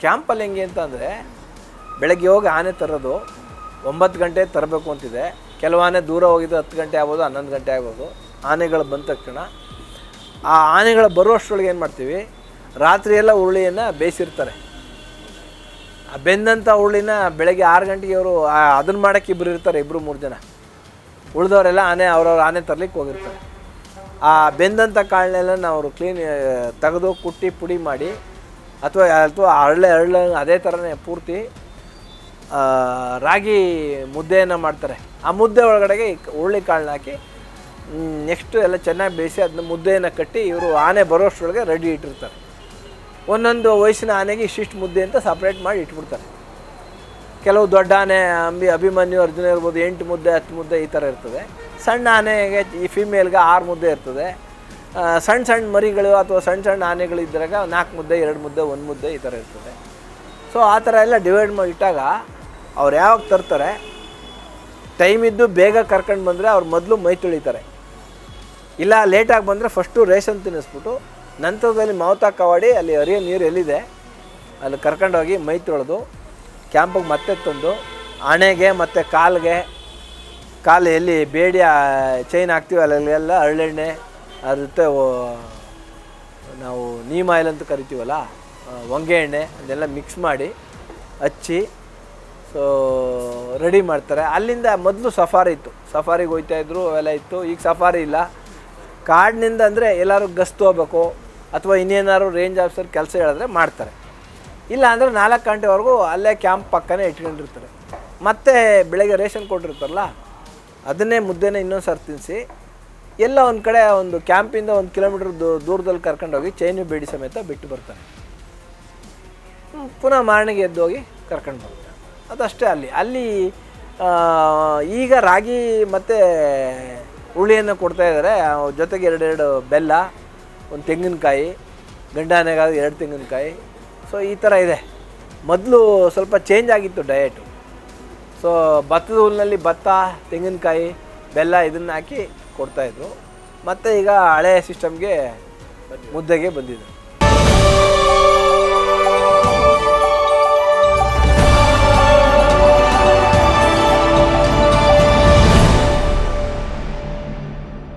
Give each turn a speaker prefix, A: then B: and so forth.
A: ಕ್ಯಾಂಪಲ್ಲಿ ಹೆಂಗೆ ಅಂತಂದರೆ ಬೆಳಗ್ಗೆ ಹೋಗಿ ಆನೆ ತರೋದು 9 ಗಂಟೆ ತರಬೇಕು ಅಂತಿದೆ. ಕೆಲವು ಆನೆ ದೂರ ಹೋಗಿದ್ದು 10 ಗಂಟೆ ಆಗ್ಬೋದು, 11 ಗಂಟೆ ಆಗ್ಬೋದು. ಆನೆಗಳು ಬಂದ ತಕ್ಷಣ ಆ ಆನೆಗಳು ಬರುವಷ್ಟರೊಳಗೆ ಏನು ಮಾಡ್ತೀವಿ, ರಾತ್ರಿ ಎಲ್ಲ ಹುರುಳಿಯನ್ನು ಬೇಯಿಸಿರ್ತಾರೆ. ಆ ಬೆಂದಂಥ ಹುರುಳಿನ ಬೆಳಗ್ಗೆ 6 ಗಂಟೆಗೆ ಅವರು ಅದನ್ನು ಮಾಡೋಕ್ಕೆ ಇಬ್ಬರು ಇರ್ತಾರೆ, 2-3 ಜನ. ಉಳಿದವರೆಲ್ಲ ಅವ್ರವ್ರ ಆನೆ ತರಲಿಕ್ಕೆ ಹೋಗಿರ್ತಾರೆ. ಆ ಬೆಂದಂಥ ಕಾಳನ್ನೆಲ್ಲ ನಾವು ಕ್ಲೀನ್ ತೆಗೆದು ಕುಟ್ಟಿ ಪುಡಿ ಮಾಡಿ ಅಥವಾ ಅರಳೆ ಅದೇ ಥರನೇ ಪೂರ್ತಿ ರಾಗಿ ಮುದ್ದೆಯನ್ನು ಮಾಡ್ತಾರೆ. ಆ ಮುದ್ದೆ ಒಳಗಡೆಗೆ ಹುರುಳಿ ಕಾಳನ್ನ ಹಾಕಿ ನೆಕ್ಸ್ಟು ಎಲ್ಲ ಚೆನ್ನಾಗಿ ಬೇಯಿಸಿ ಅದನ್ನ ಮುದ್ದೆಯನ್ನು ಕಟ್ಟಿ ಇವರು ಆನೆ ಬರೋಷ್ಟರೊಳಗೆ ರೆಡಿ ಇಟ್ಟಿರ್ತಾರೆ. ಒಂದೊಂದು ವಯಸ್ಸಿನ ಆನೆಗೆ ಇಷ್ಟಿಷ್ಟು ಮುದ್ದೆ ಅಂತ ಸಪ್ರೇಟ್ ಮಾಡಿ ಇಟ್ಬಿಡ್ತಾರೆ. ಕೆಲವು ದೊಡ್ಡ ಆನೆ ಅಭಿಮನ್ಯು ಅರ್ಜುನ ಇರ್ಬೋದು 8 ಮುದ್ದೆ 10 ಮುದ್ದೆ ಈ ಥರ ಇರ್ತದೆ. ಸಣ್ಣ ಆನೆಗೆ ಈ ಫೀಮೇಲ್ಗೆ 6 ಮುದ್ದೆ ಇರ್ತದೆ. ಸಣ್ಣ ಮರಿಗಳು ಅಥವಾ ಸಣ್ಣ ಆನೆಗಳು ಇದ್ದಾಗ 4 ಮುದ್ದೆ 2 ಮುದ್ದೆ 1 ಮುದ್ದೆ ಈ ಥರ ಇರ್ತದೆ. ಸೊ ಆ ಥರ ಎಲ್ಲ ಡಿವೈಡ್ ಮಾಡಿ ಇಟ್ಟಾಗ ಅವ್ರು ಯಾವಾಗ ತರ್ತಾರೆ, ಟೈಮ್ ಇದ್ದು ಬೇಗ ಕರ್ಕೊಂಡು ಬಂದರೆ ಅವ್ರು ಮೊದಲು ಮೈ ತೊಳಿತಾರೆ. ಇಲ್ಲ ಲೇಟಾಗಿ ಬಂದರೆ ಫಸ್ಟು ರೇಷನ್ ತಿನ್ನಿಸ್ಬಿಟ್ಟು ನಂತರದಲ್ಲಿ ಮಾವುತ ಕವಾಡಿ ಅಲ್ಲಿ ಹರಿಯೋ ನೀರು ಎಲ್ಲಿದೆ ಅಲ್ಲಿ ಕರ್ಕೊಂಡೋಗಿ ಮೈ ತೊಳೆದು ಕ್ಯಾಂಪಿಗೆ ಮತ್ತೆ ತಂದು ಆನೆಗೆ ಮತ್ತು ಕಾಲು ಎಲ್ಲಿ ಬೇಡಿ ಚೈನ್ ಹಾಕ್ತೀವಿ ಅಲ್ಲೆಲ್ಲ ಹರಳೆಣ್ಣೆ ಅದ್ರ ಜೊತೆ ನಾವು ನೀಮ್ ಆಯಿಲ್ ಅಂತ ಕರಿತೀವಲ್ಲ, ಹೊಂಗೆ ಎಣ್ಣೆ ಅದೆಲ್ಲ ಮಿಕ್ಸ್ ಮಾಡಿ ಹಚ್ಚಿ ಸೊ ರೆಡಿ ಮಾಡ್ತಾರೆ. ಅಲ್ಲಿಂದ ಮೊದಲು ಸಫಾರಿ ಇತ್ತು, ಸಫಾರಿಗೆ ಹೋಗ್ತಾಯಿದ್ರು, ಅವೆಲ್ಲ ಇತ್ತು. ಈಗ ಸಫಾರಿ ಇಲ್ಲ. ಕಾಡಿನಿಂದ ಅಂದರೆ ಎಲ್ಲರೂ ಗಸ್ತು ಹೋಗ್ಬೇಕು ಅಥವಾ ಇನ್ನೇನಾದ್ರು ರೇಂಜ್ ಆಫೀಸರ್ ಕೆಲಸ ಹೇಳಿದ್ರೆ ಮಾಡ್ತಾರೆ. ಇಲ್ಲ ಅಂದರೆ 4 ಗಂಟೆವರೆಗೂ ಅಲ್ಲೇ ಕ್ಯಾಂಪ್ ಪಕ್ಕನೇ ಇಟ್ಕೊಂಡಿರ್ತಾರೆ. ಮತ್ತು ಬೆಳಗ್ಗೆ ರೇಷನ್ ಕೊಟ್ಟಿರ್ತಾರಲ್ಲ ಅದನ್ನೇ ಮುದ್ದೆನೇ ಇನ್ನೊಂದು ಸರ್ತಿ ತಿನ್ನಿಸಿ ಎಲ್ಲ ಒಂದು ಕಡೆ ಒಂದು ಕ್ಯಾಂಪಿಂದ 1 ಕಿಲೋಮೀಟ್ರ್ ದೂರದಲ್ಲಿ ಕರ್ಕೊಂಡೋಗಿ ಚೈನು ಬೇಡಿ ಸಮೇತ ಬಿಟ್ಟು ಬರ್ತಾರೆ. ಪುನಃ ಮಾರಣಿಗೆ ಎದ್ದೋಗಿ ಕರ್ಕೊಂಡು ಬರ್ತಾರೆ. ಅದಷ್ಟೇ. ಅಲ್ಲಿ ಈಗ ರಾಗಿ ಮತ್ತು ಹುಳಿಯನ್ನು ಕೊಡ್ತಾಯಿದ್ದಾರೆ. ಜೊತೆಗೆ 2 ಬೆಲ್ಲ, 1 ತೆಂಗಿನಕಾಯಿ, ಗಂಡಾನೆಗಾದ 2 ತೆಂಗಿನಕಾಯಿ. ಸೊ ಈ ಥರ ಇದೆ. ಮೊದಲು ಸ್ವಲ್ಪ ಚೇಂಜ್ ಆಗಿತ್ತು ಡಯಟು. ಸೊ ಭತ್ತದ ಹುಲ್ಲಿನಲ್ಲಿ ಭತ್ತ, ತೆಂಗಿನಕಾಯಿ, ಬೆಲ್ಲ ಇದನ್ನು ಹಾಕಿ ಕೊಡ್ತಾಯಿದ್ರು. ಮತ್ತು ಈಗ ಹಳೆಯ ಸಿಸ್ಟಮ್ಗೆ ಮುದ್ದೆಗೆ ಬಂದಿದೆ.